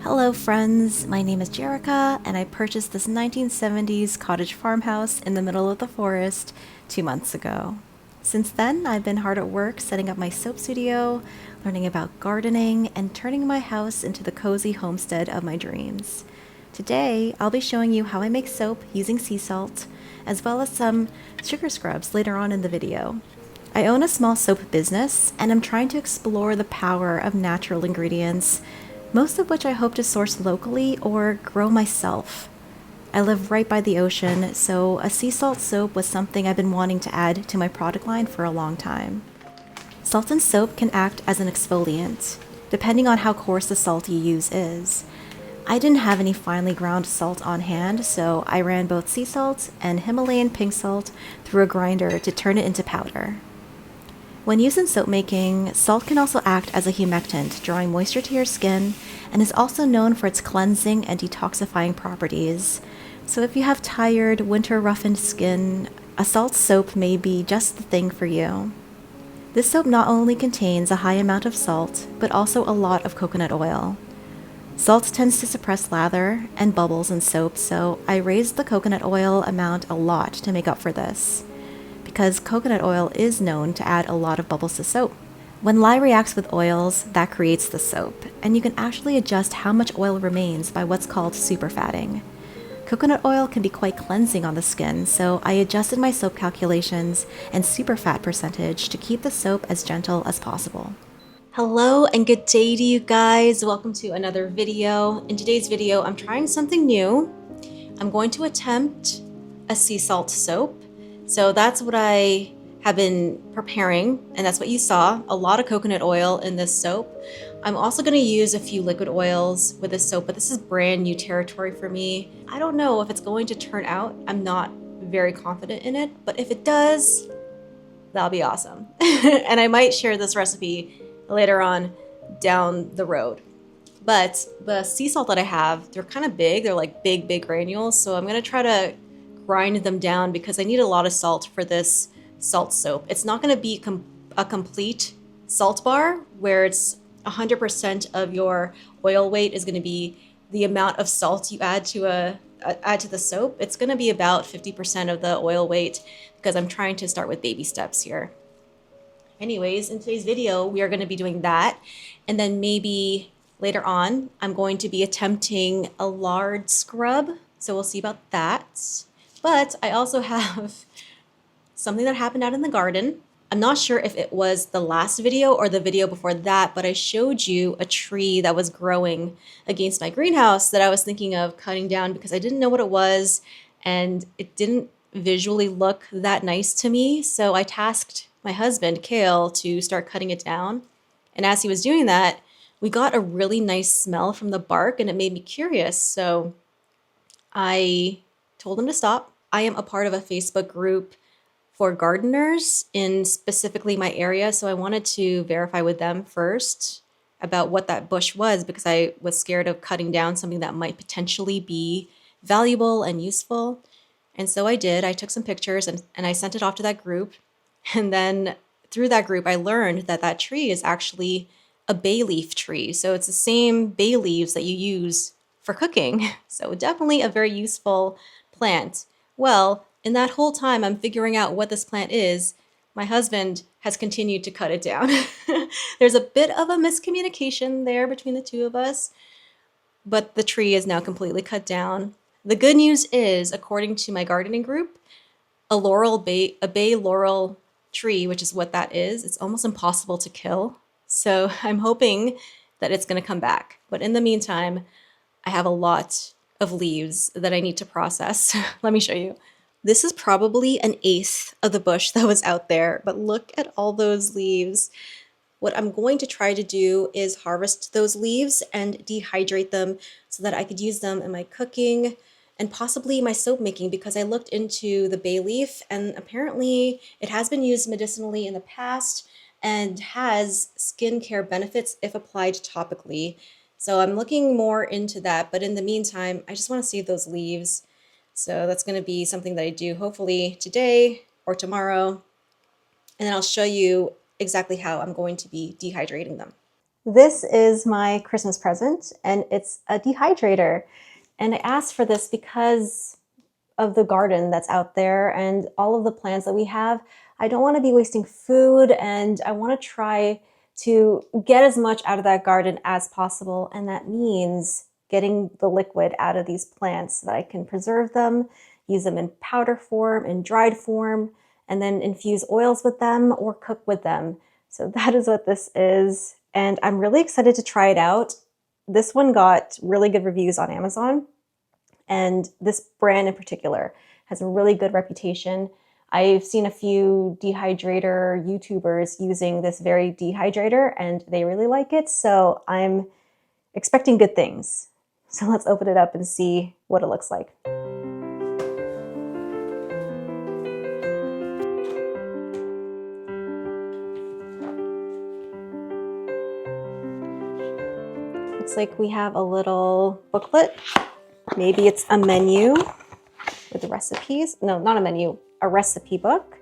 Hello friends, my name is Jerica and I purchased this 1970s cottage farmhouse in the middle of the forest 2 months ago. Since then, I've been hard at work setting up my soap studio, learning about gardening, and turning my house into the cozy homestead of my dreams. Today, I'll be showing you how I make soap using sea salt, as well as some sugar scrubs later on in the video. I own a small soap business, and I'm trying to explore the power of natural ingredients, most of which I hope to source locally or grow myself. I live right by the ocean, so a sea salt soap was something I've been wanting to add to my product line for a long time. Salt and soap can act as an exfoliant, depending on how coarse the salt you use is. I didn't have any finely ground salt on hand, so I ran both sea salt and Himalayan pink salt through a grinder to turn it into powder. When used in soap making, salt can also act as a humectant, drawing moisture to your skin, and is also known for its cleansing and detoxifying properties. So if you have tired, winter-roughened skin, a salt soap may be just the thing for you. This soap not only contains a high amount of salt, but also a lot of coconut oil. Salt tends to suppress lather and bubbles in soap, so I raised the coconut oil amount a lot to make up for this, because coconut oil is known to add a lot of bubbles to soap. When lye reacts with oils, that creates the soap, and you can actually adjust how much oil remains by what's called superfatting. Coconut oil can be quite cleansing on the skin, so I adjusted my soap calculations and superfat percentage to keep the soap as gentle as possible. Hello and good day to you guys. Welcome to another video. In today's video, I'm trying something new. I'm going to attempt a sea salt soap. So that's what I have been preparing, and that's what you saw, a lot of coconut oil in this soap. I'm also going to use a few liquid oils with this soap, but this is brand new territory for me. I don't know if it's going to turn out. I'm not very confident in it, but if it does, that'll be awesome. And I might share this recipe later on down the road. But the sea salt that I have, they're kind of big. They're like big granules. So I'm going to try to grind them down because I need a lot of salt for this salt soap. It's not going to be a complete salt bar where it's 100% of your oil weight is going to be the amount of salt you add to the soap. It's going to be about 50% of the oil weight because I'm trying to start with baby steps here. Anyways, in today's video, we are going to be doing that. And then maybe later on, I'm going to be attempting a lard scrub. So we'll see about that. But I also have something that happened out in the garden. I'm not sure if it was the last video or the video before that, but I showed you a tree that was growing against my greenhouse that I was thinking of cutting down because I didn't know what it was and it didn't visually look that nice to me. So I tasked my husband, Kale, to start cutting it down. And as he was doing that, we got a really nice smell from the bark and it made me curious. So I told him to stop. I am a part of a Facebook group for gardeners in specifically my area, so I wanted to verify with them first about what that bush was because I was scared of cutting down something that might potentially be valuable and useful. And so I did. I took some pictures and I sent it off to that group. And then through that group, I learned that that tree is actually a bay leaf tree. So it's the same bay leaves that you use for cooking. So definitely a very useful plant. Well, in that whole time I'm figuring out what this plant is, my husband has continued to cut it down. There's a bit of a miscommunication there between the two of us, but the tree is now completely cut down. The good news is, according to my gardening group, a bay laurel tree, which is what that is, it's almost impossible to kill. So I'm hoping that it's going to come back. But in the meantime, I have a lot of leaves that I need to process. Let me show you. This is probably an eighth of the bush that was out there, but look at all those leaves. What I'm going to try to do is harvest those leaves and dehydrate them so that I could use them in my cooking and possibly my soap making, because I looked into the bay leaf and apparently it has been used medicinally in the past and has skincare benefits if applied topically. So I'm looking more into that, but in the meantime, I just want to save those leaves. So that's going to be something that I do hopefully today or tomorrow. And then I'll show you exactly how I'm going to be dehydrating them. This is my Christmas present, and it's a dehydrator. And I asked for this because of the garden that's out there and all of the plants that we have. I don't want to be wasting food, and I want to try to get as much out of that garden as possible. And that means getting the liquid out of these plants so that I can preserve them, use them in powder form, in dried form, and then infuse oils with them or cook with them. So that is what this is. And I'm really excited to try it out. This one got really good reviews on Amazon. And this brand in particular has a really good reputation. I've seen a few dehydrator YouTubers using this very dehydrator and they really like it. So I'm expecting good things. So let's open it up and see what it looks like. Looks like we have a little booklet. Maybe it's a menu with the recipes. No, not a menu, a recipe book.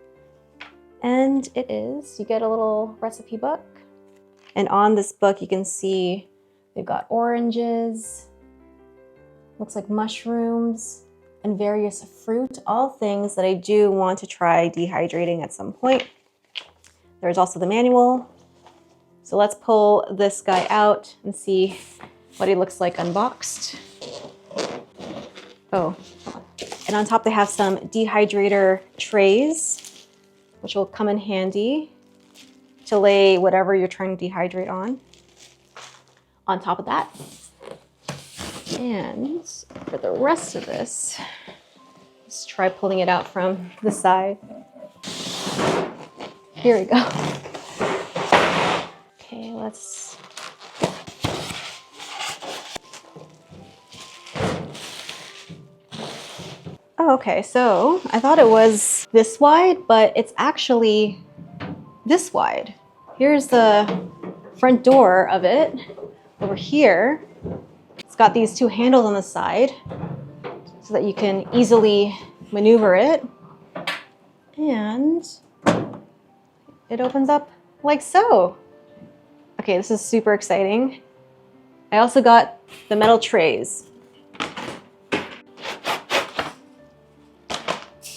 And it is. You get a little recipe book. And on this book, you can see they've got oranges, looks like mushrooms, and various fruit, all things that I do want to try dehydrating at some point. There's also the manual. So let's pull this guy out and see what he looks like unboxed. Oh, and on top they have some dehydrator trays, which will come in handy to lay whatever you're trying to dehydrate on top of that. And for the rest of this, let's try pulling it out from the side. Here we go. Okay, let's... Oh, okay, so I thought it was this wide, but it's actually this wide. Here's the front door of it. Over here, it's got these two handles on the side so that you can easily maneuver it. And it opens up like so. Okay, this is super exciting. I also got the metal trays.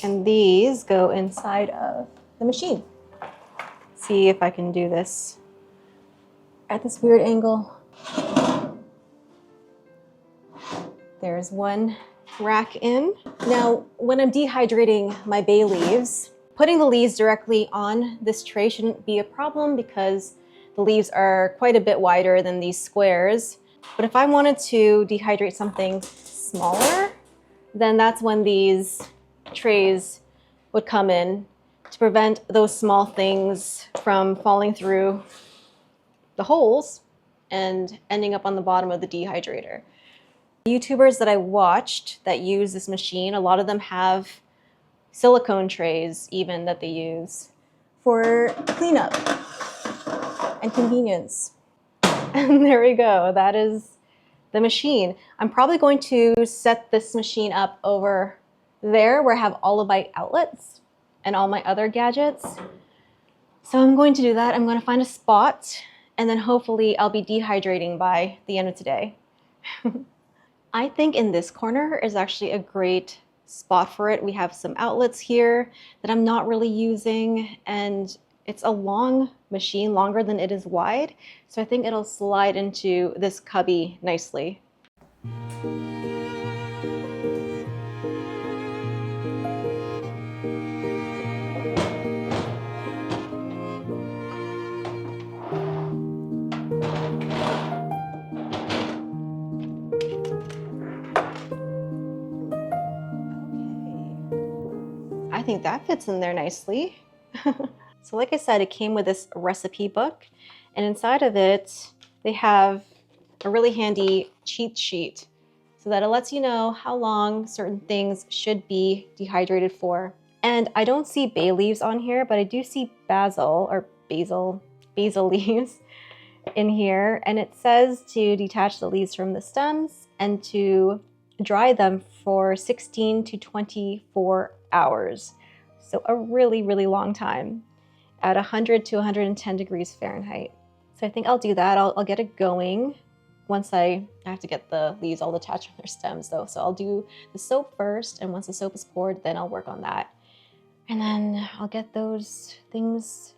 And these go inside of the machine. See if I can do this at this weird angle. There's one rack in. Now, when I'm dehydrating my bay leaves, putting the leaves directly on this tray shouldn't be a problem because the leaves are quite a bit wider than these squares. But if I wanted to dehydrate something smaller, then that's when these trays would come in to prevent those small things from falling through the holes and ending up on the bottom of the dehydrator. YouTubers that I watched that use this machine, a lot of them have silicone trays even that they use for cleanup and convenience. And there we go, that is the machine. I'm probably going to set this machine up over there where I have all of my outlets and all my other gadgets. So I'm going to do that. I'm going to find a spot and then hopefully I'll be dehydrating by the end of today. I think in this corner is actually a great spot for it. We have some outlets here that I'm not really using, and it's a long machine, longer than it is wide. So I think it'll slide into this cubby nicely. I think that fits in there nicely. So like I said, it came with this recipe book, and inside of it, they have a really handy cheat sheet so that it lets you know how long certain things should be dehydrated for. And I don't see bay leaves on here, but I do see basil leaves in here. And it says to detach the leaves from the stems and to dry them for 16 to 24 hours. So a really, really long time at 100 to 110 degrees Fahrenheit. So I think I'll do that. I'll get it going once I have to get the leaves all detached from their stems though. So I'll do the soap first, and once the soap is poured, then I'll work on that. And then I'll get those things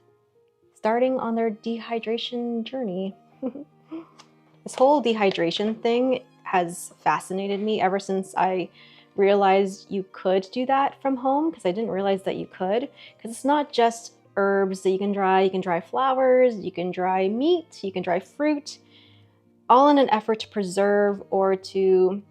starting on their dehydration journey. This whole dehydration thing has fascinated me ever since I realized you could do that from home, because I didn't realize that you could, because it's not just herbs that you can dry flowers, you can dry meat, you can dry fruit, all in an effort to preserve or to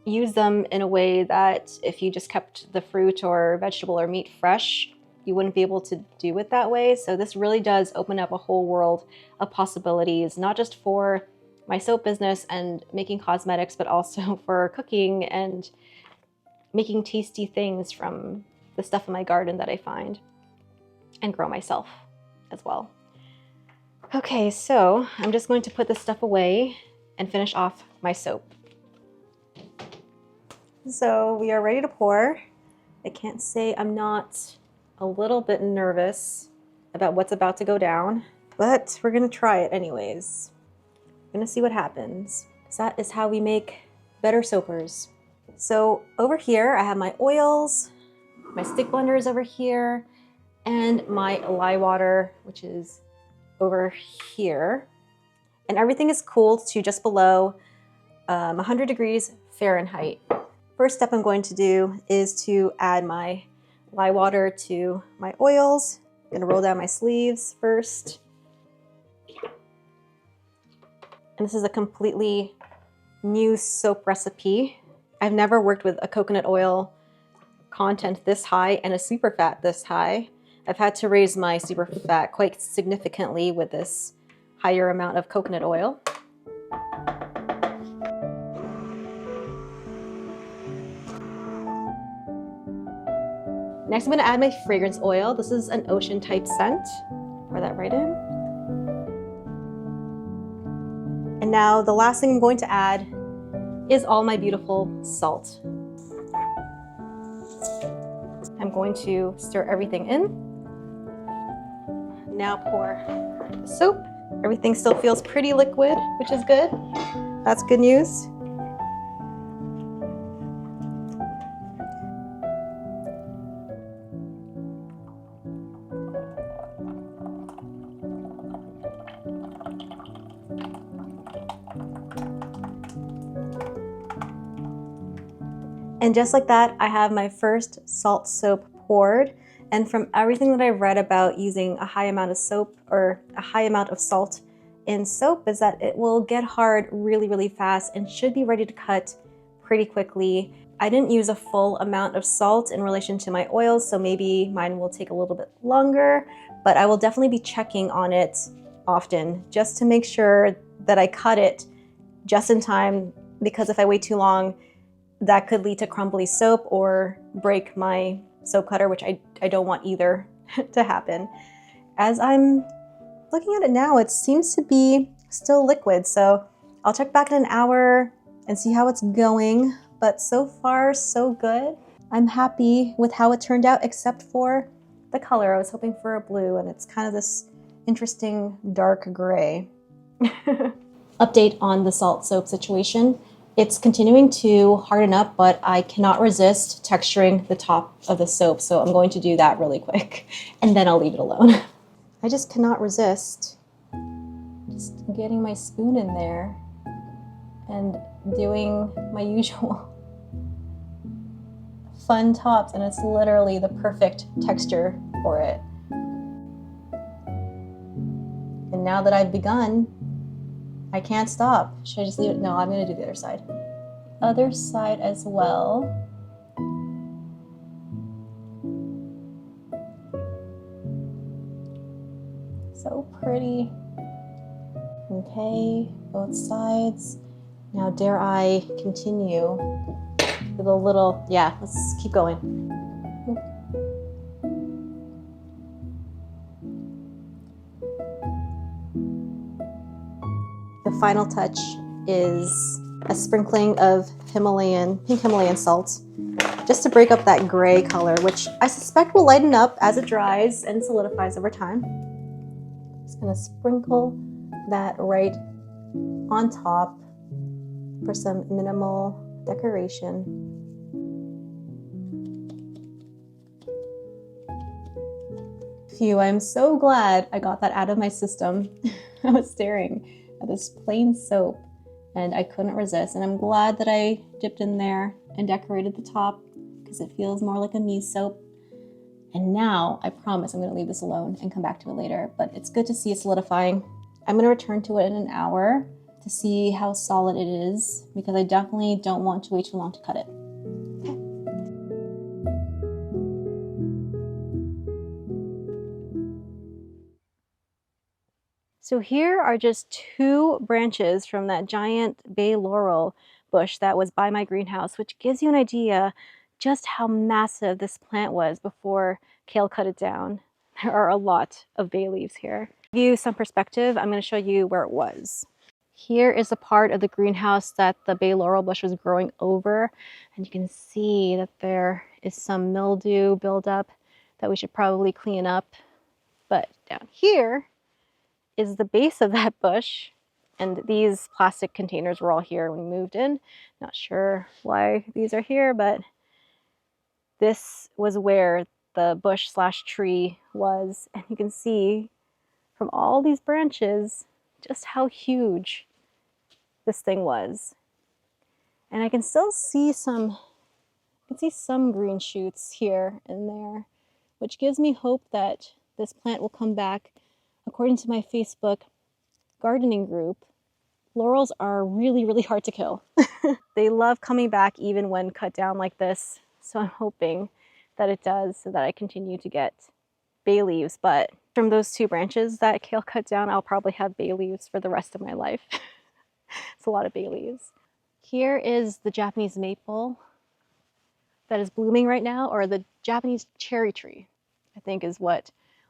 use them in a way that if you just kept the fruit or vegetable or meat fresh, you wouldn't be able to do it that way. So this really does open up a whole world of possibilities, not just for my soap business and making cosmetics, but also for cooking and making tasty things from the stuff in my garden that I find and grow myself as well. Okay, so I'm just going to put this stuff away and finish off my soap. So we are ready to pour. I can't say I'm not a little bit nervous about what's about to go down, but we're gonna try it anyways. I'm gonna see what happens. That is how we make better soapers. So over here, I have my oils, my stick blender is over here, and my lye water, which is over here. And everything is cooled to just below 100 degrees Fahrenheit. First step I'm going to do is to add my lye water to my oils. I'm gonna roll down my sleeves first. And this is a completely new soap recipe. I've never worked with a coconut oil content this high and a super fat this high. I've had to raise my super fat quite significantly with this higher amount of coconut oil. Next, I'm gonna add my fragrance oil. This is an ocean type scent. Pour that right in. And now the last thing I'm going to add is all my beautiful salt. I'm going to stir everything in. Now pour the soap. Everything still feels pretty liquid, which is good. That's good news. And just like that, I have my first salt soap poured. And from everything that I've read about using a high amount of soap or a high amount of salt in soap is that it will get hard really, really fast and should be ready to cut pretty quickly. I didn't use a full amount of salt in relation to my oils, so maybe mine will take a little bit longer, but I will definitely be checking on it often just to make sure that I cut it just in time, because if I wait too long, that could lead to crumbly soap or break my soap cutter, which I don't want either to happen. As I'm looking at it now, it seems to be still liquid, so I'll check back in an hour and see how it's going, but so far so good. I'm happy with how it turned out, except for the color. I was hoping for a blue, and it's kind of this interesting dark gray. Update on the salt soap situation. It's continuing to harden up, but I cannot resist texturing the top of the soap, so I'm going to do that really quick, and then I'll leave it alone. I just cannot resist just getting my spoon in there and doing my usual fun tops, and it's literally the perfect texture for it. And now that I've begun, I can't stop. Should I just leave it? No, I'm gonna do the other side. Other side as well. So pretty. Okay, both sides. Now dare I continue with a little, yeah, let's keep going. The final touch is a sprinkling of pink Himalayan salt, just to break up that gray color, which I suspect will lighten up as it dries and solidifies over time. Just gonna sprinkle that right on top for some minimal decoration. Phew, I'm so glad I got that out of my system. I was staring at this plain soap and I couldn't resist. And I'm glad that I dipped in there and decorated the top because it feels more like a me soap. And now I promise I'm gonna leave this alone and come back to it later, but it's good to see it solidifying. I'm gonna return to it in an hour to see how solid it is because I definitely don't want to wait too long to cut it. Okay. So here are just 2 branches from that giant bay laurel bush that was by my greenhouse, which gives you an idea just how massive this plant was before Kale cut it down. There are a lot of bay leaves here. To give you some perspective, I'm going to show you where it was. Here is the part of the greenhouse that the bay laurel bush was growing over, and you can see that there is some mildew buildup that we should probably clean up. But down here is the base of that bush, and these plastic containers were all here when we moved in. Not sure why these are here, but this was where the bush slash tree was, and you can see from all these branches just how huge this thing was. And I can still see some green shoots here and there, which gives me hope that this plant will come back. According to my Facebook gardening group, laurels are really, really hard to kill. They love coming back even when cut down like this. So I'm hoping that it does so that I continue to get bay leaves. But from those 2 branches that Kale cut down, I'll probably have bay leaves for the rest of my life. It's a lot of bay leaves. Here is the Japanese maple that is blooming right now, or the Japanese cherry tree, I think is what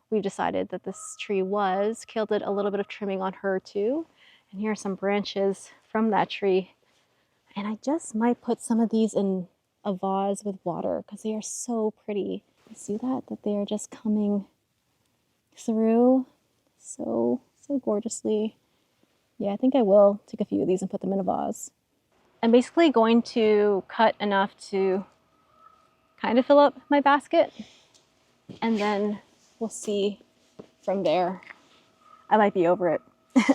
we've decided that this tree was. Kale did a little bit of trimming on her too. And here are some branches from that tree. And I just might put some of these in a vase with water because they are so pretty. You see that? That they are just coming through so gorgeously. Yeah, I think I will take a few of these and put them in a vase. I'm basically going to cut enough to kind of fill up my basket, and then we'll see from there. I might be over it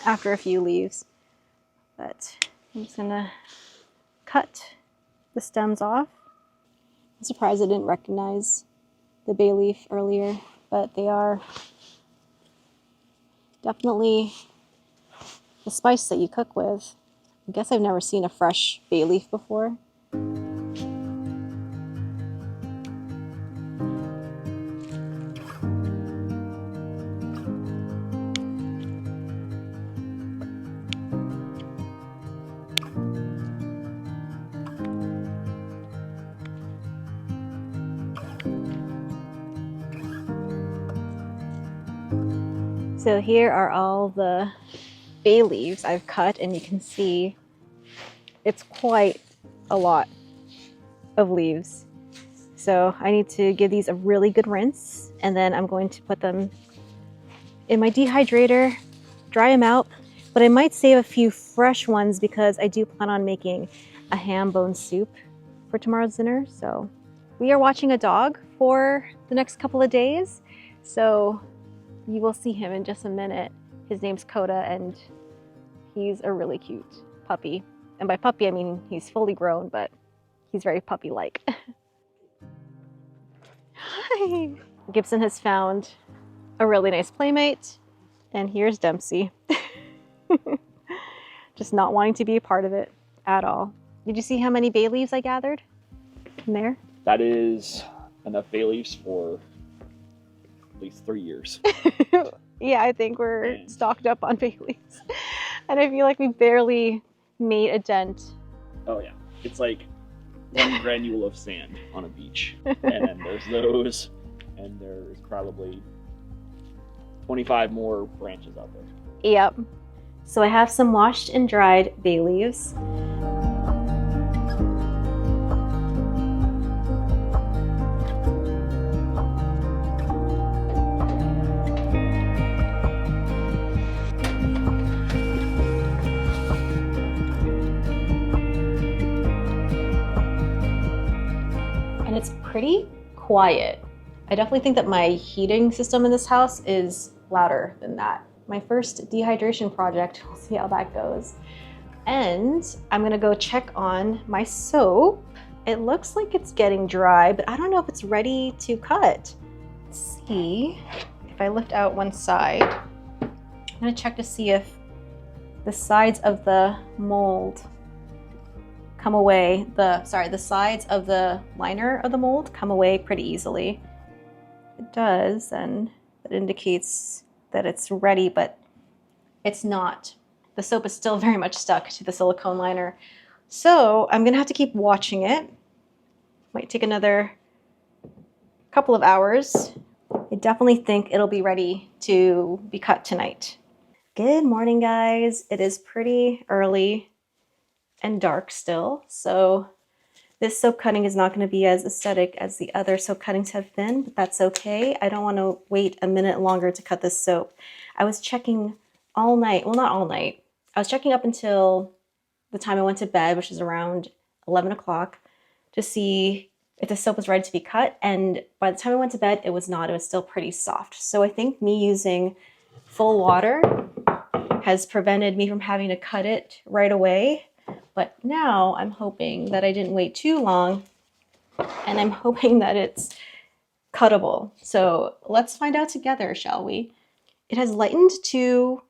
after a few leaves, but I'm just gonna cut the stems off. I'm surprised I didn't recognize the bay leaf earlier, but they are definitely the spice that you cook with. I guess I've never seen a fresh bay leaf before. So here are all the bay leaves I've cut, and you can see it's quite a lot of leaves. So I need to give these a really good rinse, and then I'm going to put them in my dehydrator, dry them out, but I might save a few fresh ones because I do plan on making a ham bone soup for tomorrow's dinner. So we are watching a dog for the next couple of days, so you will see him in just a minute. His name's Coda, and he's a really cute puppy. And by puppy, I mean he's fully grown, but he's very puppy-like. Hi! Gibson has found a really nice playmate, and here's Dempsey. Just not wanting to be a part of it at all. Did you see how many bay leaves I gathered in there? That is enough bay leaves for at least 3 years. Yeah, I think we're stocked up on bay leaves. And I feel like we barely made a dent. Oh yeah, it's like one granule of sand on a beach. And then there's those, and there's probably 25 more branches out there. Yep. So I have some washed and dried bay leaves. and it's pretty quiet. I definitely think that my heating system in this house is louder than that. My first dehydration project, we'll see how that goes. And I'm gonna go check on my soap. It looks like it's getting dry, but I don't know if it's ready to cut. Let's see if I lift out one side. I'm gonna check to see if the sides of the mold come away. The sides of the liner of the mold come away pretty easily. It does, and it indicates that it's ready, but it's not. The soap is still very much stuck to the silicone liner. So I'm gonna have to keep watching it. Might take another couple of hours. I definitely think it'll be ready to be cut tonight. Good morning, guys. It is pretty early and dark still, so this soap cutting is not going to be as aesthetic as the other soap cuttings have been, but that's okay. I don't want to wait a minute longer to cut this soap. I was checking all night. Well, not all night. I was checking up until the time I went to bed, which is around 11 o'clock, to see if the soap was ready to be cut. And by the time I went to bed, it was not. It was still pretty soft. So I think me using full water has prevented me from having to cut it right away. But now I'm hoping that I didn't wait too long, and I'm hoping that it's cuttable. So let's find out together, shall we? It has lightened to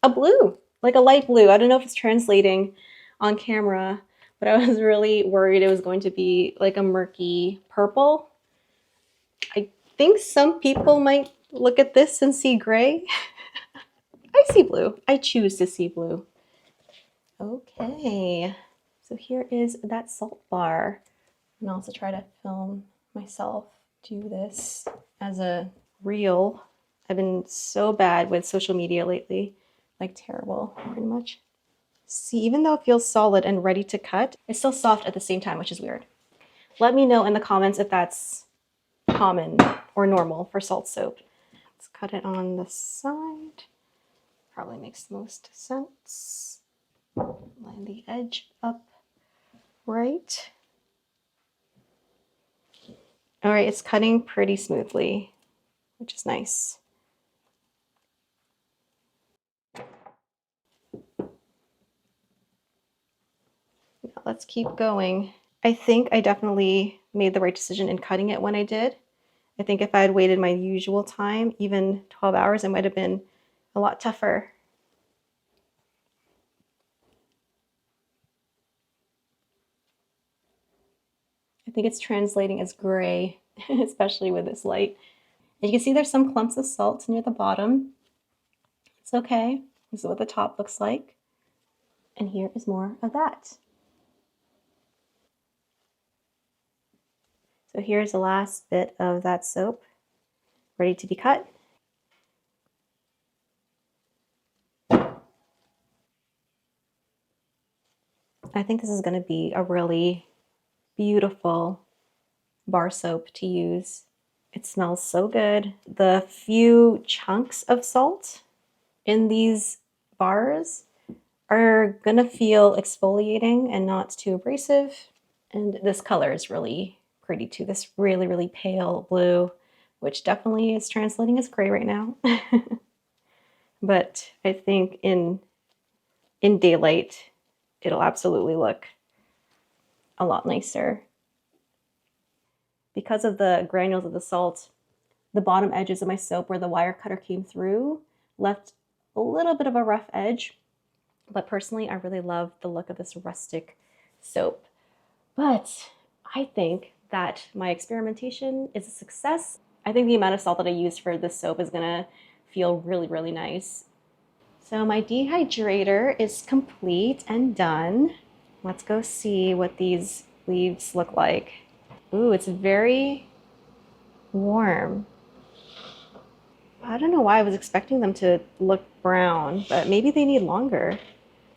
a blue, like a light blue. I don't know if it's translating on camera, but I was really worried it was going to be like a murky purple. I think some people might look at this and see gray. I see blue. I choose to see blue. Okay, so here is that salt bar. And I'll also try to film myself do this as a reel. I've been so bad with social media lately, like terrible, pretty much. See, even though it feels solid and ready to cut, it's still soft at the same time, which is weird. Let me know in the comments if that's common or normal for salt soap. Let's cut it on the side. Probably makes the most sense. Line the edge up right. All right, it's cutting pretty smoothly, which is nice. Now let's keep going. I think I definitely made the right decision in cutting it when I did. I think if I had waited my usual time, even 12 hours, it might have been a lot tougher. I think it's translating as gray, especially with this light. And you can see there's some clumps of salt near the bottom. It's okay. This is what the top looks like. And here is more of that. So here's the last bit of that soap ready to be cut. I think this is going to be a really beautiful bar soap to use. It smells so good. The few chunks of salt in these bars are gonna feel exfoliating and not too abrasive. And this color is really pretty too. This really, really pale blue, which definitely is translating as gray right now. But I think in daylight, it'll absolutely look a lot nicer. Because of the granules of the salt, the bottom edges of my soap where the wire cutter came through left a little bit of a rough edge. But personally, I really love the look of this rustic soap. But I think that my experimentation is a success. I think the amount of salt that I used for this soap is gonna feel really, really nice. So my dehydrator is complete and done. Let's go see what these leaves look like. Ooh, it's very warm. I don't know why I was expecting them to look brown, but maybe they need longer.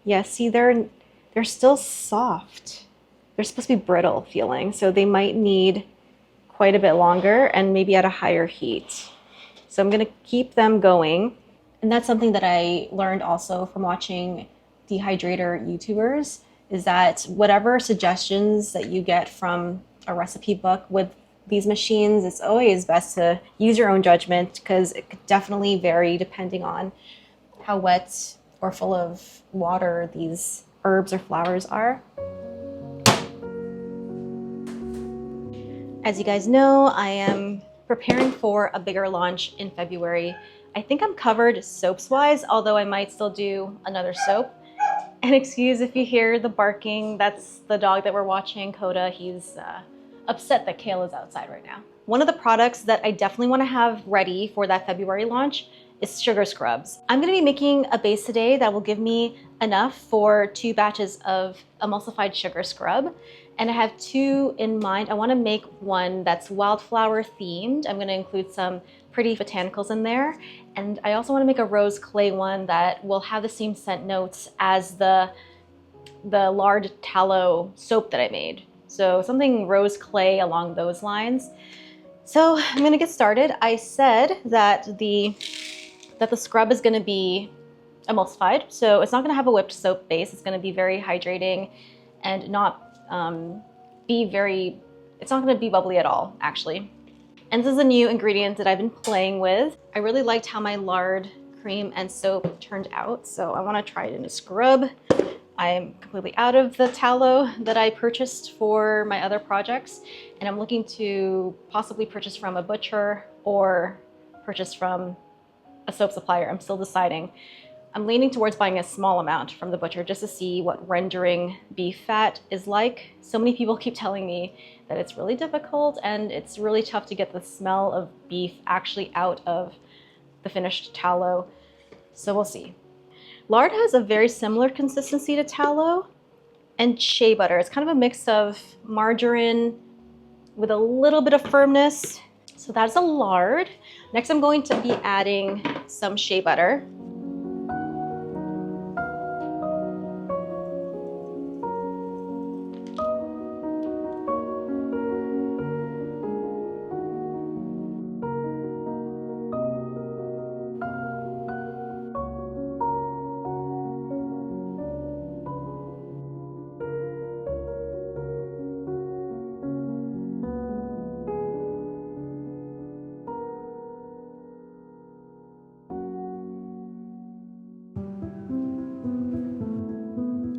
Yeah, see, they're still soft. They're supposed to be brittle feeling, so they might need quite a bit longer and maybe at a higher heat. So I'm gonna keep them going. And that's something that I learned also from watching dehydrator YouTubers, is that whatever suggestions that you get from a recipe book with these machines, it's always best to use your own judgment because it could definitely vary depending on how wet or full of water these herbs or flowers are. As you guys know, I am preparing for a bigger launch in February. I think I'm covered soaps-wise, although I might still do another soap. And excuse if you hear the barking, that's the dog that we're watching, Coda. He's upset that Kayla's outside right now. One of the products that I definitely want to have ready for that February launch is sugar scrubs. I'm going to be making a base today that will give me enough for 2 batches of emulsified sugar scrub. And I have 2 in mind. I want to make one that's wildflower themed. I'm going to include some pretty botanicals in there. And I also want to make a rose clay one that will have the same scent notes as the Lard tallow soap that I made. So something rose clay along those lines. So I'm going to get started. I said that the scrub is going to be emulsified. So it's not going to have a whipped soap base. It's going to be very hydrating and not it's not going to be bubbly at all, actually. And this is a new ingredient that I've been playing with. I really liked how my lard cream and soap turned out, so I want to try it in a scrub. I'm completely out of the tallow that I purchased for my other projects, and I'm looking to possibly purchase from a butcher or purchase from a soap supplier. I'm still deciding. I'm leaning towards buying a small amount from the butcher just to see what rendering beef fat is like. So many people keep telling me that it's really difficult and it's really tough to get the smell of beef actually out of the finished tallow. So we'll see. Lard has a very similar consistency to tallow and shea butter. It's kind of a mix of margarine with a little bit of firmness. So that's a lard. Next, I'm going to be adding some shea butter.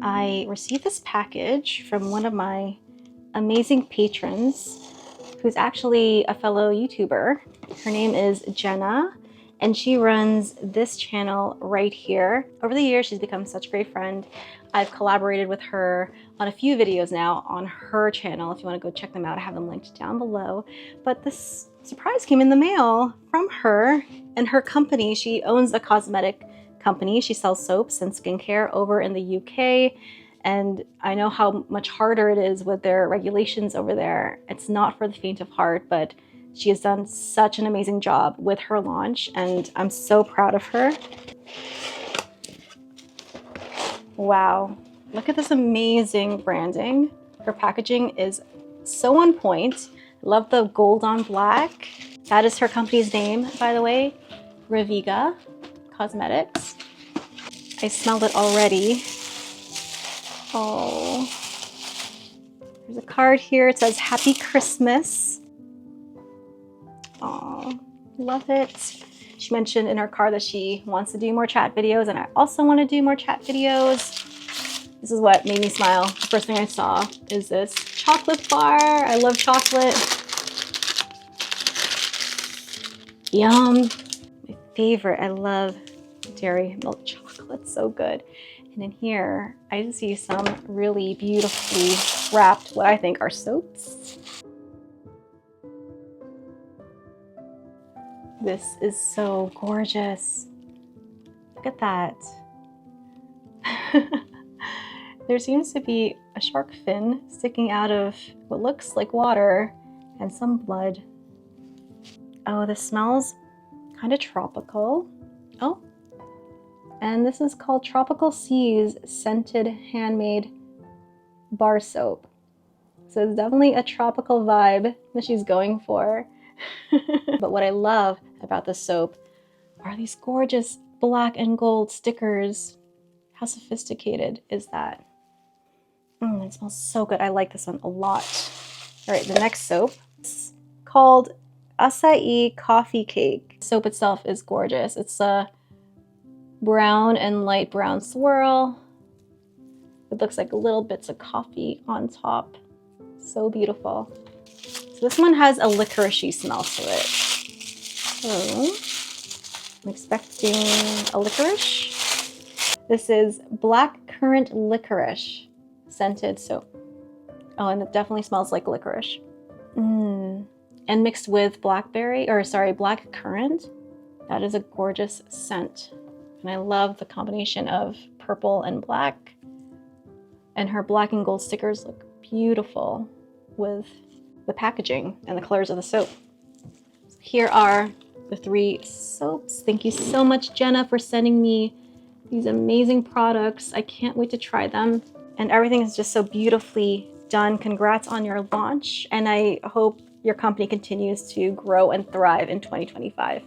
I received this package from one of my amazing patrons who's actually a fellow YouTuber. Her name is Jenna, and she runs this channel right here. Over the years, she's become such a great friend. I've collaborated with her on a few videos now on her channel. If you want to go check them out, I have them linked down below. But this surprise came in the mail from her and her company. She owns a cosmetic company. She sells soaps and skincare over in the UK. And I know how much harder it is with their regulations over there. It's not for the faint of heart, but she has done such an amazing job with her launch, and I'm so proud of her. Wow, look at this amazing branding. Her packaging is so on point. Love the gold on black. That is her company's name, by the way, Reviga Cosmetics. I smelled it already. Oh, there's a card here. It says Happy Christmas. Oh, love it. She mentioned in her card that she wants to do more chat videos, and I also want to do more chat videos. This is what made me smile. The first thing I saw is this chocolate bar. I love chocolate. Yum. My favorite. I love dairy milk chocolate. So good. And in here, I just see some really beautifully wrapped, what I think are soaps. This is so gorgeous. Look at that. There seems to be a shark fin sticking out of what looks like water and some blood. Oh, this smells kind of tropical. Oh, and this is called Tropical Seas Scented Handmade Bar Soap. So it's definitely a tropical vibe that she's going for. But what I love about the soap are these gorgeous black and gold stickers. How sophisticated is that? It smells so good. I like this one a lot. All right, the next soap is called acai coffee cake. Soap itself is gorgeous. It's a brown and light brown swirl. It looks like little bits of coffee on top. So beautiful. So this one has a licoricey smell to it. So I'm expecting a licorice. This is black currant licorice scented soap. Oh, and it definitely smells like licorice. And mixed with black currant. That is a gorgeous scent. And I love the combination of purple and black. And her black and gold stickers look beautiful with the packaging and the colors of the soap. Here are the 3 soaps. Thank you so much, Jenna, for sending me these amazing products. I can't wait to try them. And everything is just so beautifully done. Congrats on your launch. And I hope your company continues to grow and thrive in 2025.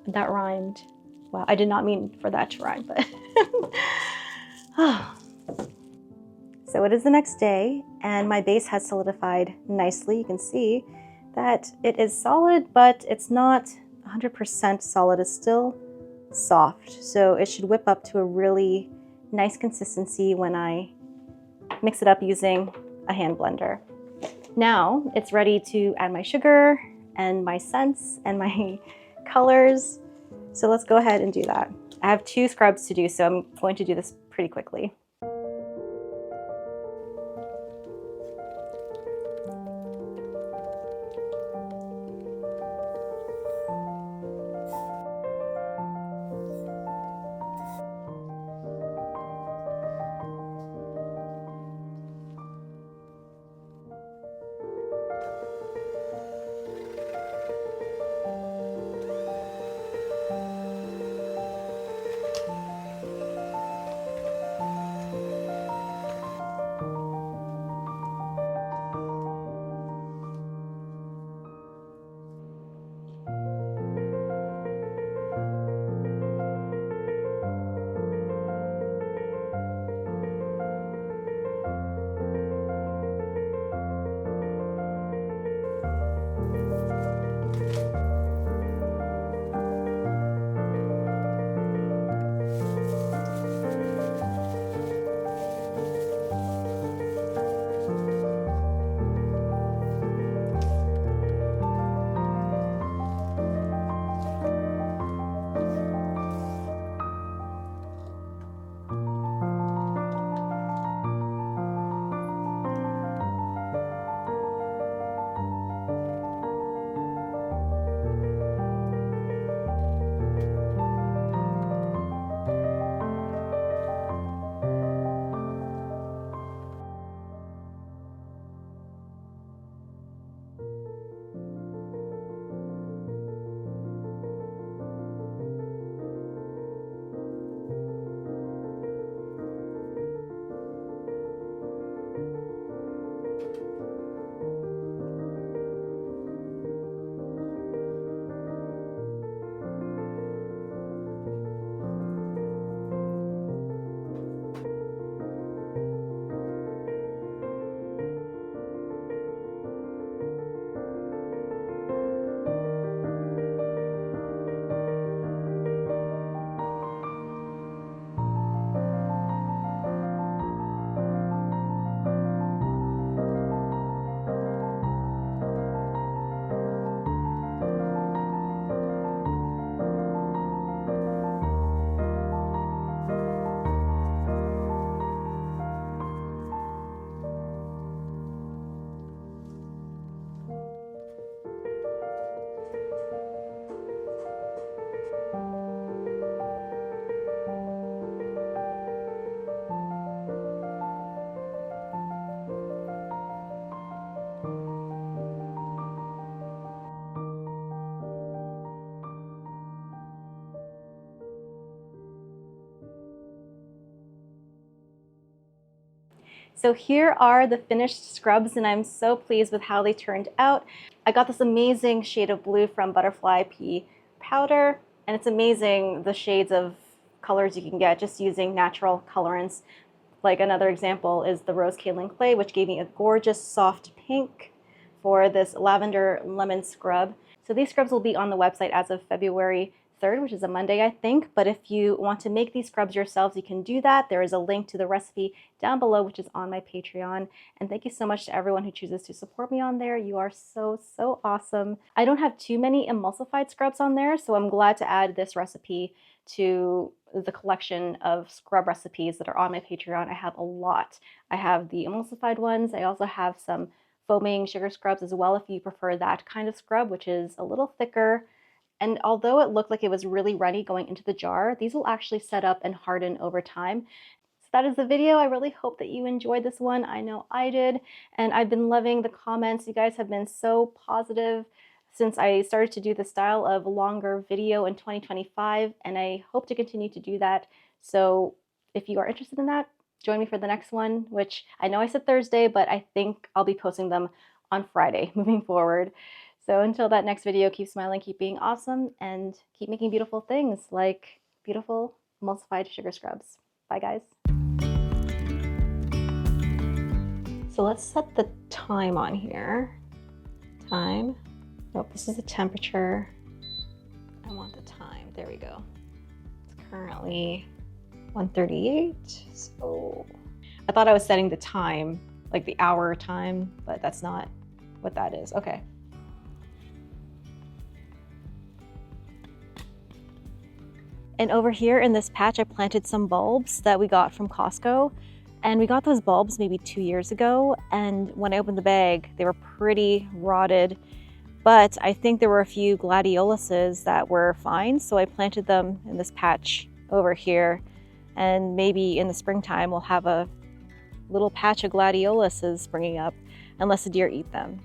That rhymed. Wow, I did not mean for that to rhyme, but. So it is the next day, and my base has solidified nicely. You can see that it is solid, but it's not 100% solid. It's still soft, so it should whip up to a really nice consistency when I mix it up using a hand blender. Now it's ready to add my sugar and my scents and my colors. So let's go ahead and do that. I have 2 scrubs to do, so I'm going to do this pretty quickly. So here are the finished scrubs, and I'm so pleased with how they turned out. I got this amazing shade of blue from Butterfly Pea Powder, and it's amazing the shades of colors you can get just using natural colorants. Like another example is the Rose Kaolin Clay, which gave me a gorgeous soft pink for this lavender lemon scrub. So these scrubs will be on the website as of February 3rd, which is a Monday, I think. But if you want to make these scrubs yourselves, you can do that. There is a link to the recipe down below, which is on my Patreon. And thank you so much to everyone who chooses to support me on there. You are so, so awesome. I don't have too many emulsified scrubs on there, so I'm glad to add this recipe to the collection of scrub recipes that are on my Patreon. I have a lot. I have the emulsified ones. I also have some foaming sugar scrubs as well, if you prefer that kind of scrub, which is a little thicker. And although it looked like it was really runny going into the jar, these will actually set up and harden over time. So that is the video. I really hope that you enjoyed this one. I know I did, and I've been loving the comments. You guys have been so positive since I started to do the style of longer video in 2025, and I hope to continue to do that. So if you are interested in that, join me for the next one, which I know I said Thursday, but I think I'll be posting them on Friday moving forward. So until that next video, keep smiling, keep being awesome, and keep making beautiful things like beautiful emulsified sugar scrubs. Bye, guys. So let's set the time on here. Time. Nope, this is the temperature. I want the time. There we go. It's currently 1:38. So I thought I was setting the time, like the hour time, but that's not what that is. Okay. And over here in this patch, I planted some bulbs that we got from Costco. And we got those bulbs maybe 2 years ago. And when I opened the bag, they were pretty rotted. But I think there were a few gladioluses that were fine. So I planted them in this patch over here. And maybe in the springtime, we'll have a little patch of gladioluses springing up, unless the deer eat them.